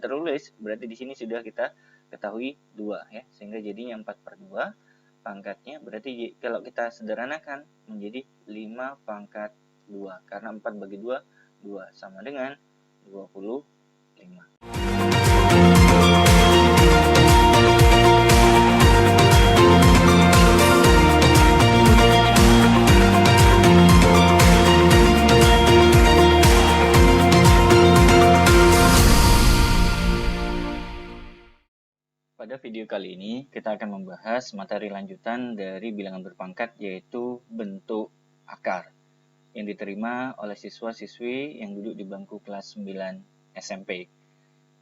tidak tertulis, berarti di sini sudah kita ketahui 2 ya, sehingga jadinya 4/2 pangkatnya, berarti kalau kita sederhanakan menjadi 5 pangkat 2, karena 4 bagi 2, 2 sama dengan 25. Pada video kali ini, kita akan membahas materi lanjutan dari bilangan berpangkat, yaitu bentuk akar, yang diterima oleh siswa-siswi yang duduk di bangku kelas 9 SMP.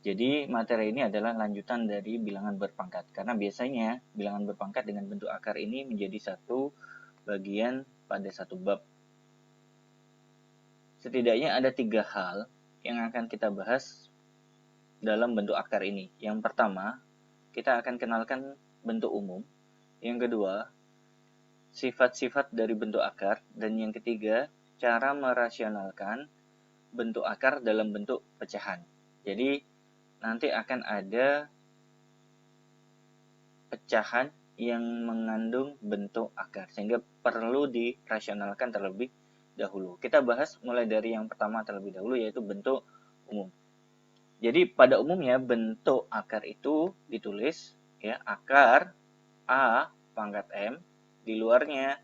Jadi, materi ini adalah lanjutan dari bilangan berpangkat, karena biasanya bilangan berpangkat dengan bentuk akar ini menjadi satu bagian pada satu bab. Setidaknya ada 3 hal yang akan kita bahas dalam bentuk akar ini. Yang pertama, kita akan kenalkan bentuk umum. Yang kedua, sifat-sifat dari bentuk akar. Dan yang ketiga, cara merasionalkan bentuk akar dalam bentuk pecahan. Jadi, nanti akan ada pecahan yang mengandung bentuk akar, sehingga perlu dirasionalkan terlebih dahulu. Kita bahas mulai dari yang pertama terlebih dahulu, yaitu bentuk umum. Jadi pada umumnya bentuk akar itu ditulis ya, akar A pangkat M, di luarnya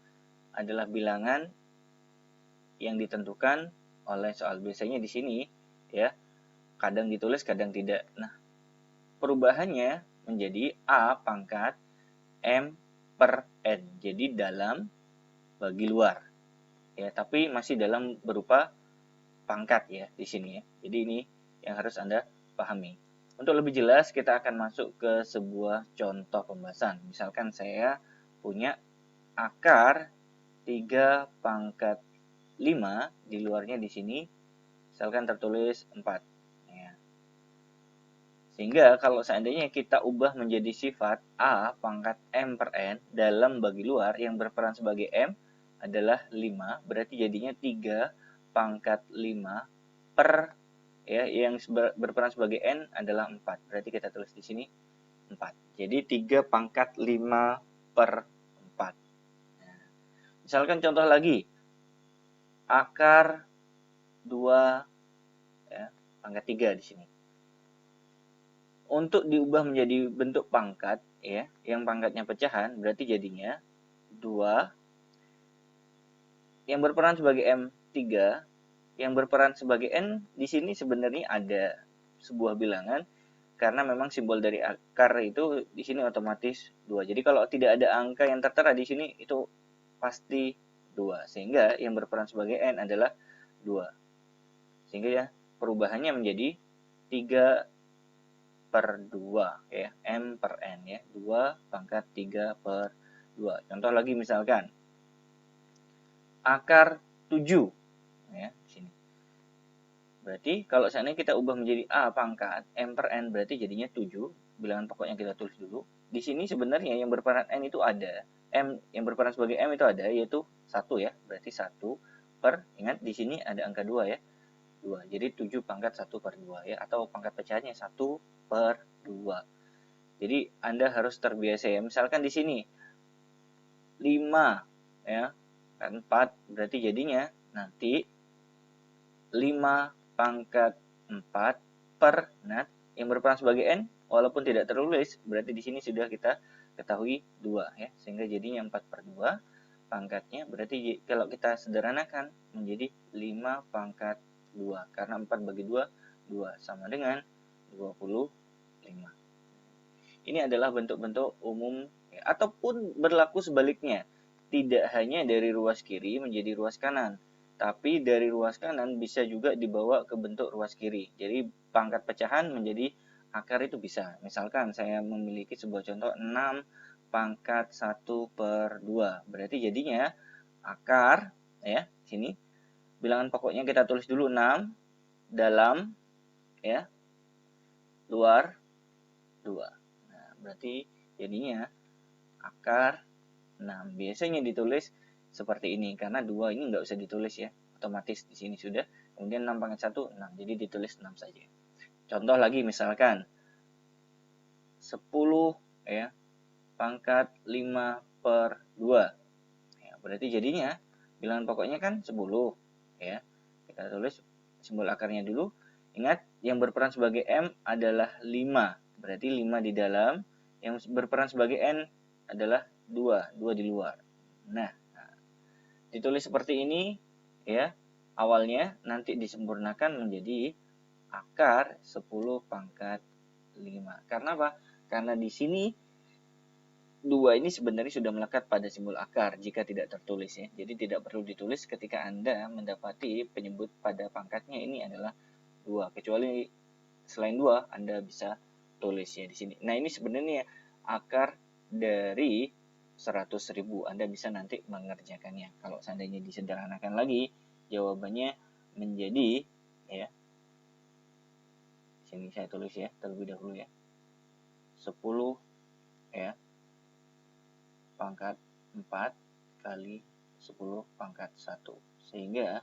adalah bilangan yang ditentukan oleh soal. Biasanya di sini ya, kadang ditulis kadang tidak. Nah, perubahannya menjadi A pangkat M per N. Jadi dalam bagi luar. Ya, tapi masih dalam berupa pangkat ya di sini ya. Jadi ini yang harus Anda pahami. Untuk lebih jelas, kita akan masuk ke sebuah contoh pembahasan. Misalkan saya punya akar 3 pangkat 5, di luarnya di sini misalkan tertulis 4. Ya. Sehingga kalau seandainya kita ubah menjadi sifat A pangkat M per N dalam bagi luar, yang berperan sebagai M adalah 5, berarti jadinya 3 pangkat 5 per ya, yang berperan sebagai N adalah 4. Berarti kita tulis di sini 4. Jadi 3 pangkat 5 per 4. Nah, misalkan contoh lagi. Akar 2 ya, pangkat 3 di sini. Untuk diubah menjadi bentuk pangkat ya, yang pangkatnya pecahan, berarti jadinya 2 yang berperan sebagai M3. Yang berperan sebagai N di sini sebenarnya ada sebuah bilangan, karena memang simbol dari akar itu di sini otomatis 2. Jadi kalau tidak ada angka yang tertera di sini itu pasti 2. Sehingga yang berperan sebagai N adalah 2. Sehingga ya perubahannya menjadi 3 per 2 ya, M per N ya. 2 pangkat 3 per 2. Contoh lagi misalkan akar 7 ya, sini. Berarti kalau seandainya kita ubah menjadi A pangkat M per N, berarti jadinya 7. Bilangan pokoknya kita tulis dulu. Di sini sebenarnya yang berperan N itu ada. M yang berperan sebagai M itu ada, yaitu 1 ya. Berarti 1 per, ingat di sini ada angka 2 ya. 2. Jadi 7 pangkat 1 per 2 ya. Atau pangkat pecahannya 1 per 2. Jadi Anda harus terbiasa ya. Misalkan di sini 5 ya. Kan 4, berarti jadinya nanti 5 pangkat 4 per, nah, yang berperan sebagai N, walaupun tidak tertulis, berarti di sini sudah kita ketahui 2 ya, sehingga jadinya 4 per 2 pangkatnya, berarti kalau kita sederhanakan menjadi 5 pangkat 2, karena 4 bagi 2, 2 sama dengan 25. Ini adalah bentuk-bentuk umum ya, ataupun berlaku sebaliknya, tidak hanya dari ruas kiri menjadi ruas kanan, tapi dari ruas kanan bisa juga dibawa ke bentuk ruas kiri. Jadi pangkat pecahan menjadi akar itu bisa. Misalkan saya memiliki sebuah contoh 6 pangkat 1 per 2. Berarti jadinya akar ya, sini bilangan pokoknya kita tulis dulu 6 dalam ya, luar 2. Nah, berarti jadinya akar 6. Biasanya ditulis seperti ini, karena 2 ini nggak usah ditulis ya, otomatis di sini sudah. Kemudian 6 pangkat 1, 6, jadi ditulis 6 saja. Contoh lagi misalkan 10 ya pangkat 5 per 2. Ya, berarti jadinya bilangan pokoknya kan 10 ya. Kita tulis simbol akarnya dulu. Ingat yang berperan sebagai M adalah 5. Berarti 5 di dalam, yang berperan sebagai N adalah 2 di luar. Nah, ditulis seperti ini ya. Awalnya nanti disempurnakan menjadi akar 10 pangkat 5. Karena apa? Karena di sini 2 ini sebenarnya sudah melekat pada simbol akar jika tidak tertulis ya. Jadi tidak perlu ditulis ketika Anda mendapati penyebut pada pangkatnya ini adalah 2. Kecuali selain 2 Anda bisa tulis ya di sini. Nah, ini sebenarnya akar dari 100.000. Anda bisa nanti mengerjakannya. Kalau seandainya disederhanakan lagi, jawabannya menjadi ya. Sini saya tulis ya terlebih dahulu ya. 10 ya pangkat 4 kali 10 pangkat 1. Sehingga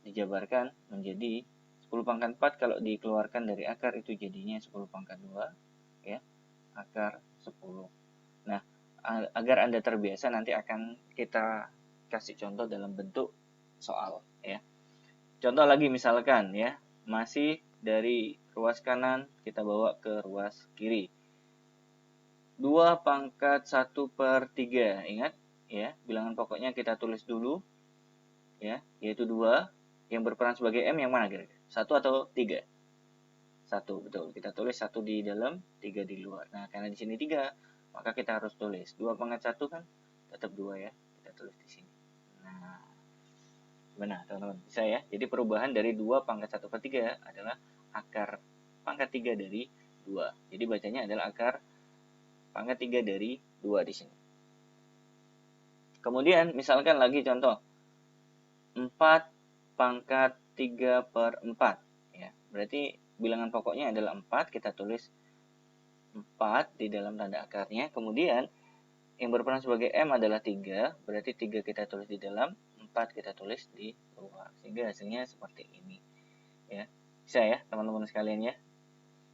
dijabarkan menjadi 10 pangkat 4 kalau dikeluarkan dari akar itu jadinya 10 pangkat 2 ya, akar 10. Nah, agar Anda terbiasa nanti akan kita kasih contoh dalam bentuk soal ya. Contoh lagi misalkan ya, masih dari ruas kanan kita bawa ke ruas kiri. 2 pangkat 1 per 3. Ingat ya, bilangan pokoknya kita tulis dulu ya, yaitu 2. Yang berperan sebagai M yang mana kira-kira? 1 atau 3? 1, betul. Kita tulis 1 di dalam, 3 di luar. Nah, karena di sini 3, maka kita harus tulis 2 pangkat 1 kan tetap 2 ya. Kita tulis di sini. Nah, benar teman-teman? Bisa ya. Jadi perubahan dari 2 pangkat 1 per 3 adalah akar pangkat 3 dari 2. Jadi bacanya adalah akar pangkat 3 dari 2 di sini. Kemudian misalkan lagi contoh 4 pangkat 3 per 4 ya. Berarti bilangan pokoknya adalah 4, kita tulis 4 di dalam tanda akarnya. Kemudian yang berperan sebagai M adalah 3, berarti 3 kita tulis di dalam, 4 kita tulis di luar. Sehingga hasilnya seperti ini ya. Bisa ya teman-teman sekalian ya.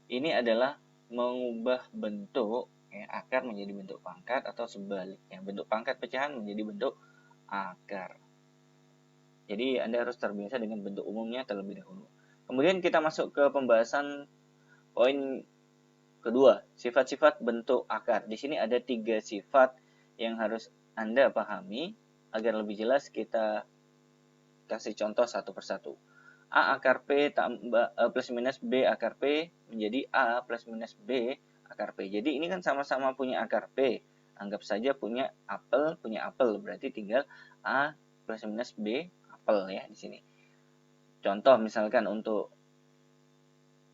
Ini adalah mengubah bentuk ya, akar menjadi bentuk pangkat atau sebaliknya. Bentuk pangkat pecahan menjadi bentuk akar. Jadi Anda harus terbiasa dengan bentuk umumnya terlebih dahulu. Kemudian kita masuk ke pembahasan poin kedua, sifat-sifat bentuk akar. Di sini ada 3 sifat yang harus Anda pahami. Agar lebih jelas kita kasih contoh satu persatu. A akar P tambah plus minus B akar P menjadi A plus minus B akar P. Jadi ini kan sama-sama punya akar P. Anggap saja punya apel. Berarti tinggal A plus minus B apel ya di sini. Contoh misalkan untuk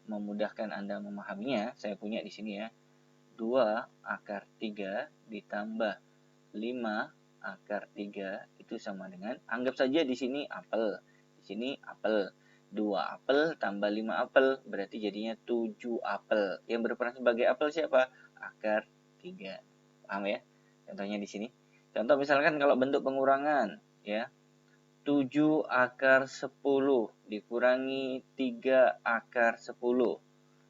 memudahkan Anda memahaminya, saya punya di sini ya. 2 akar 3 ditambah 5 akar 3 itu sama dengan, anggap saja di sini apel. Di sini apel. 2 apel tambah 5 apel berarti jadinya 7 apel. Yang berperan sebagai apel siapa? Akar 3. Paham ya? Contohnya di sini. Contoh misalkan kalau bentuk pengurangan ya. 7 akar 10 dikurangi 3 akar 10.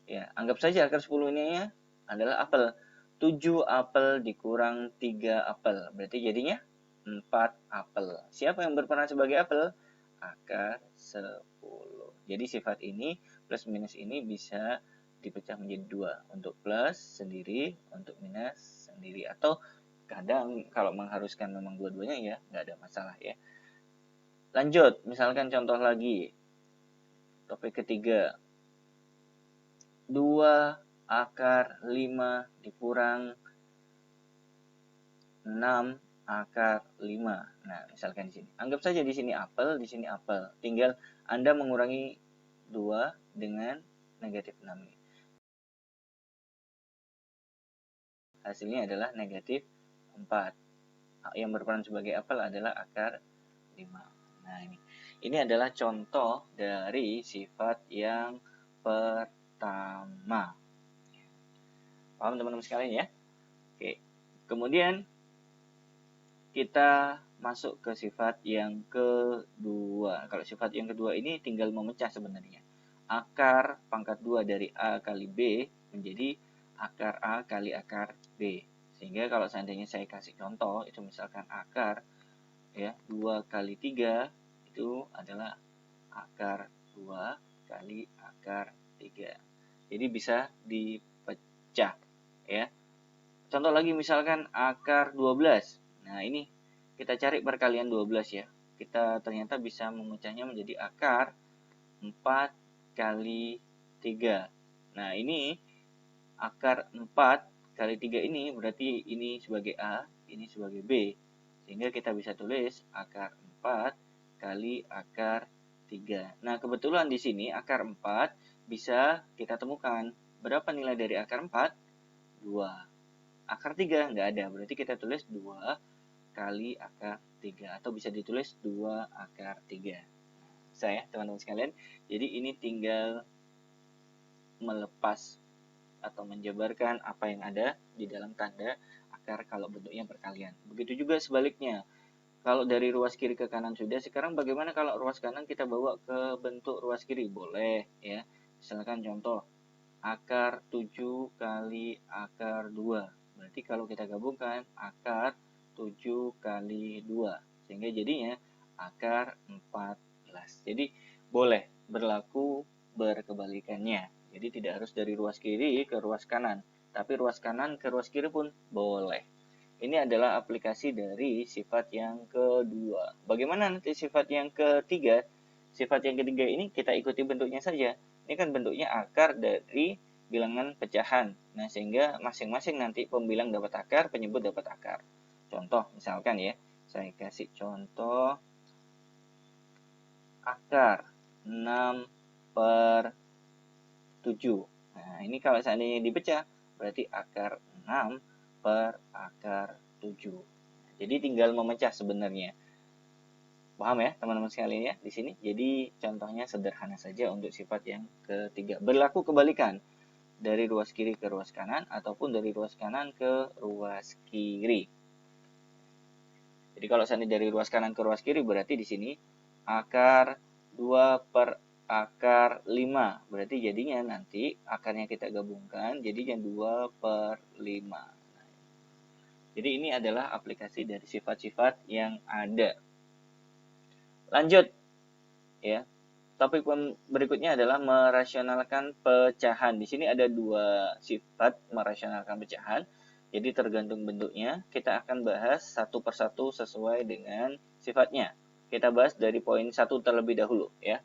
Ya, anggap saja akar 10 ini ya adalah apel. 7 apel dikurang 3 apel. Berarti jadinya 4 apel. Siapa yang berperan sebagai apel? Akar 10. Jadi sifat ini plus minus ini bisa dipecah menjadi 2. Untuk plus sendiri, untuk minus sendiri. Atau kadang kalau mengharuskan memang dua-duanya ya nggak ada masalah ya. Lanjut, misalkan contoh lagi. Topik ketiga. 2 akar 5 dikurang 6 akar 5. Nah, misalkan di sini. Anggap saja di sini apel, di sini apel. Tinggal Anda mengurangi 2 dengan negatif 6 ini. Hasilnya adalah negatif 4. Yang berperan sebagai apel adalah akar 5. Nah, ini. Ini adalah contoh dari sifat yang pertama. Paham teman-teman sekalian ya? Oke. Kemudian kita masuk ke sifat yang kedua. Kalau sifat yang kedua ini tinggal memecah sebenarnya. akar pangkat 2 dari A kali B menjadi akar A kali akar B. Sehingga kalau seandainya saya kasih contoh, itu misalkan akar ya 2 kali 3 itu adalah akar 2 kali akar 3. Jadi bisa dipecah ya. Contoh lagi misalkan akar 12. Nah, ini kita cari perkalian 12 ya. Kita ternyata bisa memecahnya menjadi akar 4 kali 3. Nah, ini akar 4 kali 3 ini berarti ini sebagai A, ini sebagai B. Sehingga kita bisa tulis akar 4 kali akar 3. Nah, kebetulan di sini akar 4 bisa kita temukan. Berapa nilai dari akar 4? 2. Akar 3 nggak ada, berarti kita tulis 2 kali akar 3. Atau bisa ditulis 2 akar 3. Bisa ya teman-teman sekalian. Jadi ini tinggal melepas atau menjabarkan apa yang ada di dalam tanda akar kalau bentuknya perkalian. Begitu juga sebaliknya. Kalau dari ruas kiri ke kanan sudah, sekarang bagaimana kalau ruas kanan kita bawa ke bentuk ruas kiri? Boleh ya. Misalkan contoh, akar 7 kali akar 2. Berarti kalau kita gabungkan, akar 7 kali 2. Sehingga jadinya akar 14. Jadi boleh berlaku berkebalikannya. Jadi tidak harus dari ruas kiri ke ruas kanan. Tapi ruas kanan ke ruas kiri pun boleh. Ini adalah aplikasi dari sifat yang kedua. Bagaimana nanti sifat yang ketiga? Sifat yang ketiga ini kita ikuti bentuknya saja. Ini kan bentuknya akar dari bilangan pecahan. Nah, sehingga masing-masing nanti pembilang dapat akar, penyebut dapat akar. Contoh, misalkan ya, saya kasih contoh akar 6 per 7. Nah, ini kalau seandainya dipecah, berarti akar 6 per akar 7. Jadi tinggal memecah sebenarnya. Paham ya teman-teman sekalian ya di sini? Jadi contohnya sederhana saja untuk sifat yang ketiga. Berlaku kebalikan dari ruas kiri ke ruas kanan ataupun dari ruas kanan ke ruas kiri. Jadi kalau seandainya dari ruas kanan ke ruas kiri berarti di sini akar 2 per akar 5. Berarti jadinya nanti akarnya kita gabungkan jadinya 2 per 5. Jadi ini adalah aplikasi dari sifat-sifat yang ada. Lanjut ya. Topik berikutnya adalah merasionalkan pecahan. Di sini ada dua sifat merasionalkan pecahan. Jadi tergantung bentuknya, kita akan bahas satu persatu sesuai dengan sifatnya. Kita bahas dari poin 1 terlebih dahulu ya.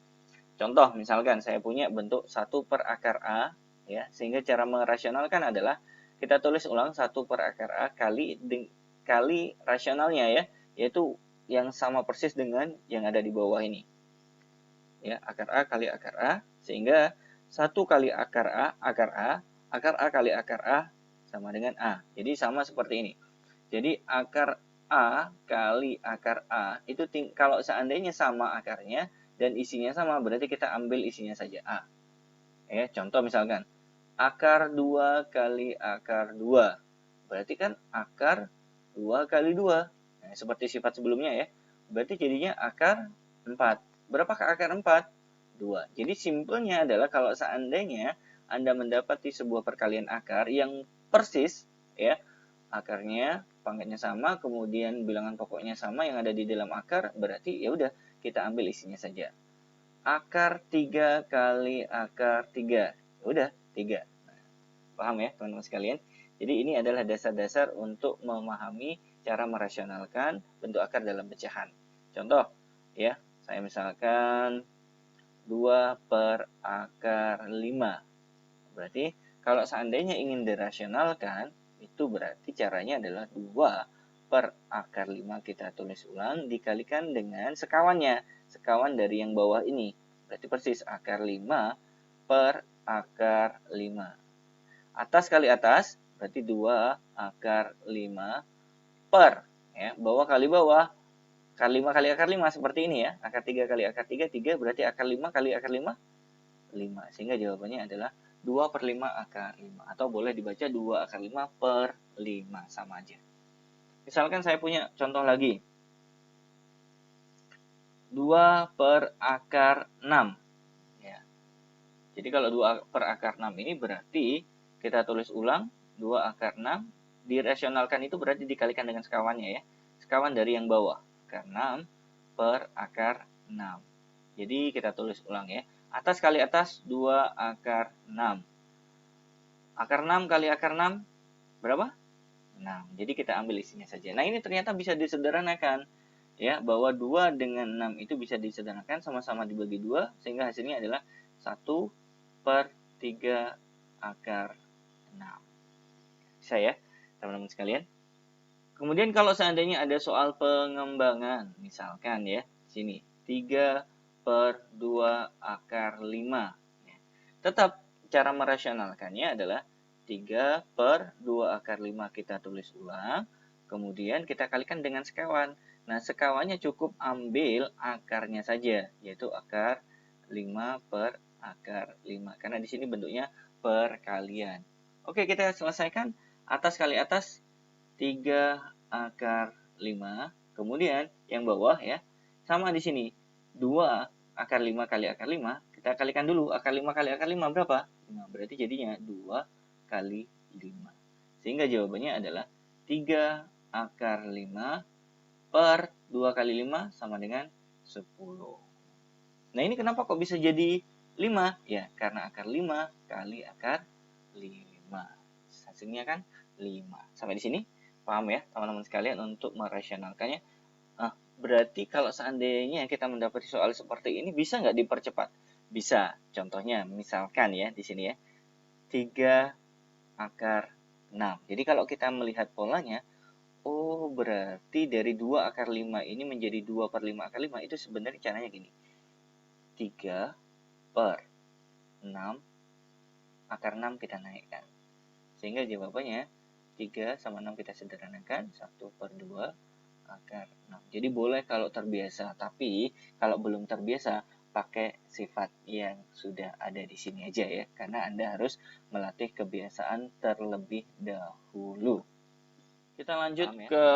Contoh misalkan saya punya bentuk 1 per akar A ya, sehingga cara merasionalkan adalah kita tulis ulang 1 per akar A kali rasionalnya ya, yaitu yang sama persis dengan yang ada di bawah ini. Ya, akar A kali akar A, sehingga 1 kali akar A kali akar A sama dengan A. Jadi sama seperti ini. Jadi akar A kali akar A itu kalau seandainya sama akarnya dan isinya sama, berarti kita ambil isinya saja A. Ya, contoh misalkan akar 2 kali akar 2. Berarti kan akar 2 kali 2. Nah, seperti sifat sebelumnya ya. Berarti jadinya akar 4. Berapakah akar 4? 2. Jadi simpelnya adalah kalau seandainya Anda mendapati sebuah perkalian akar yang persis ya, akarnya pangkatnya sama, kemudian bilangan pokoknya sama yang ada di dalam akar, berarti ya udah kita ambil isinya saja. Akar 3 kali akar 3. Ya udah, 3. Nah, paham ya teman-teman sekalian? Jadi ini adalah dasar-dasar untuk memahami cara merasionalkan bentuk akar dalam pecahan. Contoh ya, saya misalkan 2 per akar 5. Berarti kalau seandainya ingin dirasionalkan, itu berarti caranya adalah 2 per akar 5 kita tulis ulang dikalikan dengan sekawannya. Sekawan dari yang bawah ini. Berarti persis akar 5 per akar 5. Atas kali atas, berarti 2 akar 5 per. Ya, bawah kali bawah. Akar 5 kali akar 5 seperti ini ya. Akar 3 kali akar 3, 3 berarti akar 5 kali akar 5, 5. Sehingga jawabannya adalah 2 per 5 akar 5. Atau boleh dibaca 2 akar 5 per 5. Sama aja. Misalkan saya punya contoh lagi. 2 per akar 6. Ya. Jadi kalau 2 per akar 6 ini berarti kita tulis ulang 2 akar 6 dirasionalkan itu berarti dikalikan dengan sekawannya ya. Sekawan dari yang bawah. Akar 6 per akar 6. Jadi kita tulis ulang ya. Atas kali atas 2 akar 6. Akar 6 kali akar 6 berapa? 6. Jadi kita ambil isinya saja. Nah ini ternyata bisa disederhanakan. Ya, bahwa 2 dengan 6 itu bisa disederhanakan sama-sama dibagi 2. Sehingga hasilnya adalah 1 per 3 akar 6. Bisa ya, teman-teman sekalian. Kemudian kalau seandainya ada soal pengembangan, misalkan ya, sini 3 per 2 akar 5. Tetap cara merasionalkannya adalah 3 per 2 akar 5 kita tulis ulang, kemudian kita kalikan dengan sekawan. Nah, sekawannya cukup ambil akarnya saja, yaitu akar 5 per akar 5. Karena di sini bentuknya perkalian. Oke, kita selesaikan atas kali atas 3 akar 5. Kemudian yang bawah ya, sama di sini. 2 akar 5 kali akar 5. Kita kalikan dulu. Akar 5 kali akar 5 berapa? 5. Berarti jadinya 2 kali 5. Sehingga jawabannya adalah 3 akar 5 per 2 kali 5 sama dengan 10. Nah ini kenapa kok bisa jadi 5? Ya, karena akar 5 kali akar 5. Hasilnya kan 5. Sampai di sini paham ya teman-teman sekalian untuk merasionalkannya. Nah, berarti kalau seandainya kita mendapati soal seperti ini bisa nggak dipercepat? Bisa. Contohnya misalkan ya di sini ya 3 akar 6. Jadi kalau kita melihat polanya, oh berarti dari 2 akar 5 ini menjadi 2 per 5 akar 5 itu sebenarnya caranya gini. 3 per 6 akar 6 kita naikkan. Sehingga jawabannya 3 sama 6 kita sederhanakan, 1 per 2 akar 6. Jadi boleh kalau terbiasa, tapi kalau belum terbiasa pakai sifat yang sudah ada di sini aja ya, karena Anda harus melatih kebiasaan terlebih dahulu. Kita lanjut ke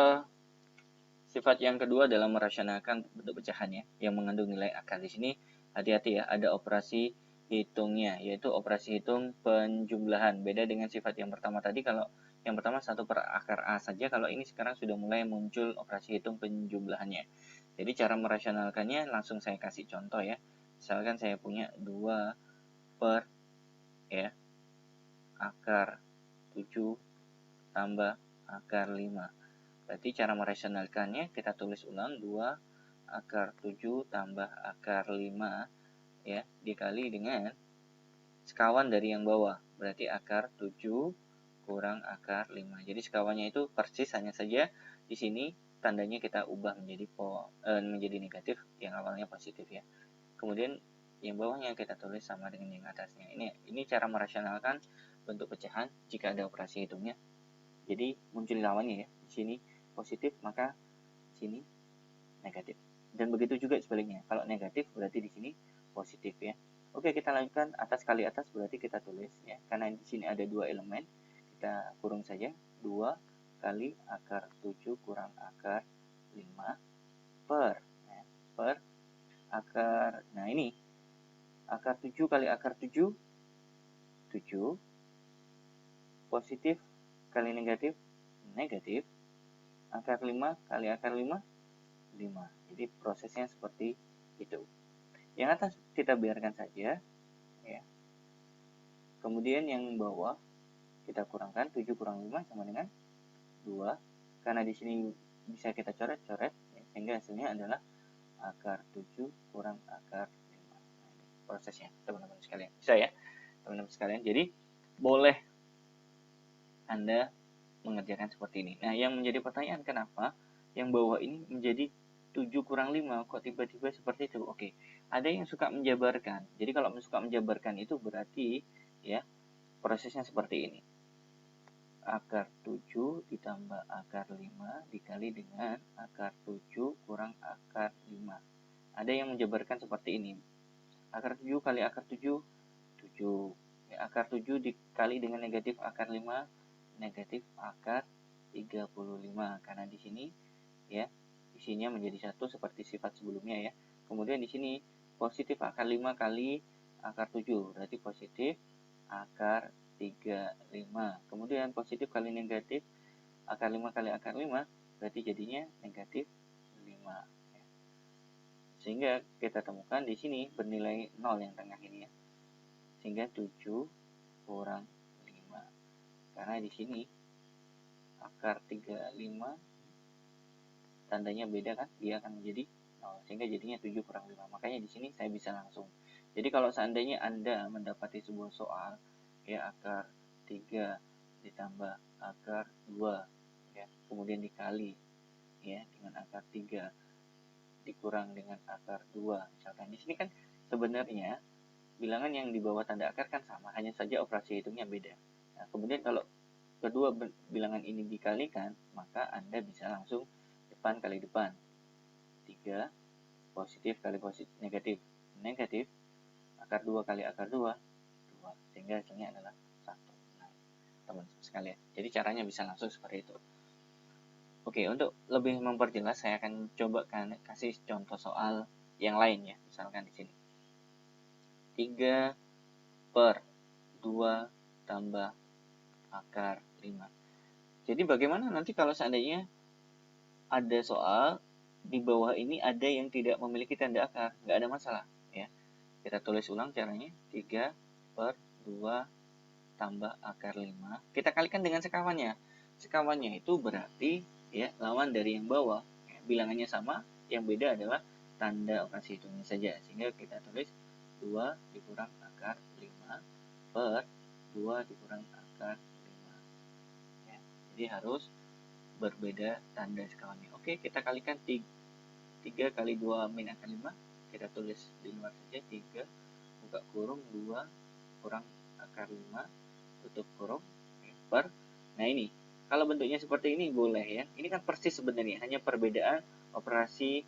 sifat yang kedua dalam merasionalkan bentuk pecahannya yang mengandung nilai akar. Di sini hati-hati ya, ada operasi hitungnya, yaitu operasi hitung penjumlahan. Beda dengan sifat yang pertama tadi, kalau yang pertama 1 per akar A saja, kalau ini sekarang sudah mulai muncul operasi hitung penjumlahannya. Jadi cara merasionalkannya langsung saya kasih contoh ya. Misalkan saya punya 2 per ya akar 7 tambah akar 5. Berarti cara merasionalkannya kita tulis ulang 2 akar 7 tambah akar 5 ya dikali dengan sekawan dari yang bawah. Berarti akar 7 kurang akar 5. Jadi sekawannya itu persis, hanya saja di sini tandanya kita ubah menjadi negatif, yang awalnya positif ya. Kemudian yang bawahnya kita tulis sama dengan yang atasnya. Ini cara merasionalkan bentuk pecahan jika ada operasi hitungnya. Jadi muncul lawannya ya. Di sini positif, maka sini negatif. Dan begitu juga sebaliknya. Kalau negatif berarti di sini positif ya. Oke, kita lanjutkan atas kali atas, berarti kita tulis ya. Karena di sini ada 2 elemen, kita kurung saja 2 kali akar 7 kurang akar 5 per akar. Nah, ini akar 7 kali akar 7 7 positif kali negatif negatif, akar 5 kali akar 5 5. Jadi prosesnya seperti itu. Yang atas kita biarkan saja ya. Kemudian yang bawah kita kurangkan, 7 kurang 5 sama dengan 2. Karena di sini bisa kita coret-coret ya, sehingga hasilnya adalah akar 7 kurang akar 5. Nah, ini prosesnya teman-teman sekalian. Bisa ya teman-teman sekalian. Jadi boleh Anda mengerjakan seperti ini. Nah, yang menjadi pertanyaan, kenapa yang bawah ini menjadi 7 kurang 5, kok tiba-tiba seperti itu? Oke, ada yang suka menjabarkan. Jadi kalau suka menjabarkan itu berarti ya prosesnya seperti ini. Akar 7 ditambah akar 5 dikali dengan akar 7 kurang akar 5. Ada yang menjabarkan seperti ini. Akar 7 kali akar 7, 7. Ya, akar 7 dikali dengan negatif akar 5, negatif akar 35. Karena di sini ya isinya menjadi 1 seperti sifat sebelumnya ya. Kemudian di sini positif akar 5 kali akar 7, berarti positif akar 35. Kemudian positif kali negatif, akar 5 kali akar 5, berarti jadinya negatif 5. Sehingga kita temukan di sini bernilai 0 yang tengah ini ya. Sehingga 7 kurang 5. Karena di sini akar 35 tandanya beda kan, dia akan menjadi 0. Sehingga jadinya 7 kurang 5. Makanya di sini saya bisa langsung. Jadi kalau seandainya Anda mendapati sebuah soal ya akar 3 ditambah akar 2 ya, kemudian dikali ya dengan akar 3 dikurang dengan akar 2. Misalkan di sini kan sebenarnya bilangan yang di bawah tanda akar kan sama, hanya saja operasi hitungnya beda. Nah, kemudian kalau kedua bilangan ini dikalikan, maka Anda bisa langsung depan kali depan. 3 positif kali positif negatif, negatif akar 2 kali akar 2, 2. Sehingga hasilnya adalah 1. Nah, teman-teman sekalian. Jadi caranya bisa langsung seperti itu. Oke, untuk lebih memperjelas saya akan coba kasih contoh soal yang lain ya. Misalkan di sini. 3 per 2 tambah akar 5. Jadi bagaimana nanti kalau seandainya ada soal di bawah ini ada yang tidak memiliki tanda akar? Nggak ada masalah ya. Kita tulis ulang caranya. 3 per 2 tambah akar 5. Kita kalikan dengan sekawannya. Sekawannya itu berarti ya lawan dari yang bawah. Ya, bilangannya sama, yang beda adalah tanda operasi hitungnya saja. Sehingga kita tulis 2 dikurang akar 5 per 2 dikurang akar 5. Ya, jadi harus berbeda tanda sekawannya. Oke, kita kalikan 3 kali 2 min akar 5. Kita tulis di luar saja 3 buka kurung 2 kurang akar 5 tutup kurung per. Nah ini kalau bentuknya seperti ini boleh ya. Ini kan persis sebenarnya, hanya perbedaan operasi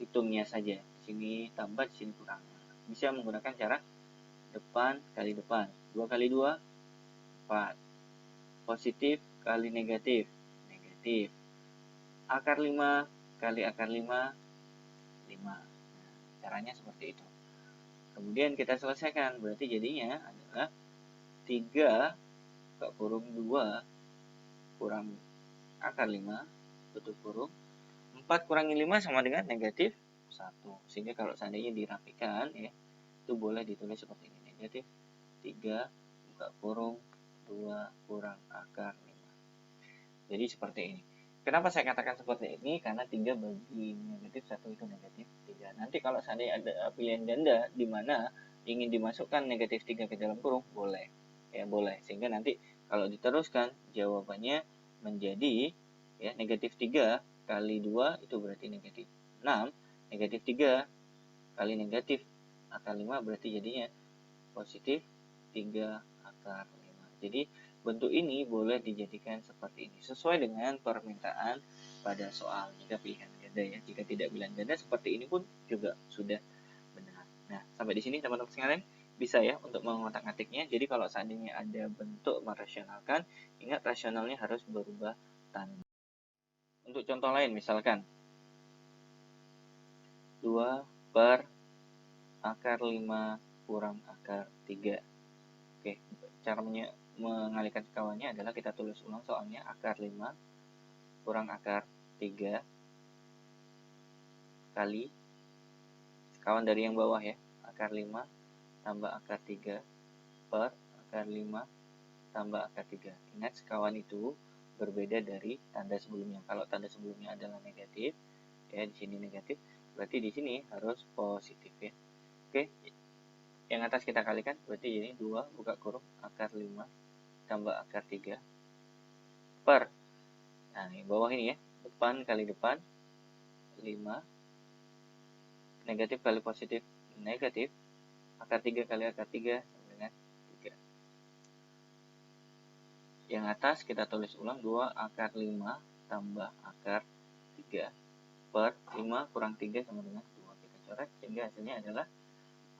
hitungnya saja. Di sini tambah, di sini kurang. Bisa menggunakan cara depan kali depan. 2 kali 2, 4. Positif kali negatif, negatif. Akar 5 kali akar 5, 5. Nah, caranya seperti itu. Kemudian kita selesaikan. Berarti jadinya adalah 3 buka kurung 2 kurang akar 5 tutup kurung 4 kurangi 5 sama dengan negatif 1. Sehingga kalau seandainya dirapikan ya, itu boleh ditulis seperti ini. Negatif 3 buka kurung 2 kurang akar 5. Jadi seperti ini. Kenapa saya katakan seperti ini? Karena 3 bagi negatif 1 itu negatif 3. Nanti kalau seandainya ada pilihan ganda di mana ingin dimasukkan negatif 3 ke dalam kurung, boleh. Ya, boleh. Sehingga nanti kalau diteruskan jawabannya menjadi ya negatif 3 kali 2 itu berarti negatif 6. Negatif 3 kali negatif akar 5 berarti jadinya positif 3 akar 5. Jadi bentuk ini boleh dijadikan seperti ini sesuai dengan permintaan pada soal. Jika pilihan ganda ya, jika tidak pilihan ganda seperti ini pun juga sudah benar. Nah, sampai di sini teman-teman sekalian bisa ya untuk mengotak-atiknya. Jadi kalau seandainya ada bentuk merasionalkan, ingat rasionalnya harus berubah tanda. Untuk contoh lain misalkan 2 per akar 5 kurang akar 3. Oke, cara mengalihkan sekawannya adalah kita tulis ulang soalnya akar 5 kurang akar 3 kali sekawan dari yang bawah ya, akar 5 tambah akar 3 per akar 5 tambah akar 3. Ingat sekawan itu berbeda dari tanda sebelumnya. Kalau tanda sebelumnya adalah negatif, ya di sini negatif, berarti di sini harus positif ya. Oke, yang atas kita kalikan, berarti ini 2 buka kurung akar 5 tambah akar 3 per, nah yang bawah ini ya, depan kali depan 5, negatif kali positif negatif, akar 3 kali akar 3 sama dengan 3. Yang atas kita tulis ulang 2 akar 5 tambah akar 3 per 5 kurang 3 sama dengan 2. Kita coret sehingga hasilnya adalah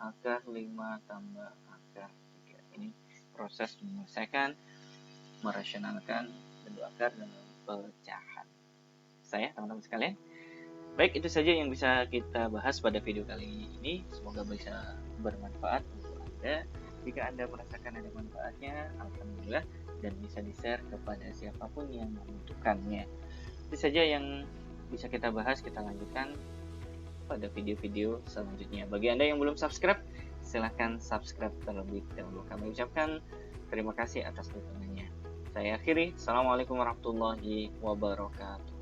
akar 5 tambah akar 3. Ini proses menyelesaikan, merasionalkan bentuk akar dengan pecahan. Saya teman-teman sekalian. Baik, itu saja yang bisa kita bahas pada video kali ini. Semoga bisa bermanfaat untuk Anda. Jika Anda merasakan ada manfaatnya, alhamdulillah, dan bisa di-share kepada siapapun yang membutuhkannya. Itu saja yang bisa kita bahas, kita lanjutkan pada video-video selanjutnya. Bagi Anda yang belum subscribe, silahkan subscribe terlebih dahulu. Kami ucapkan terima kasih atas dukungannya. Saya akhiri. Assalamualaikum warahmatullahi wabarakatuh.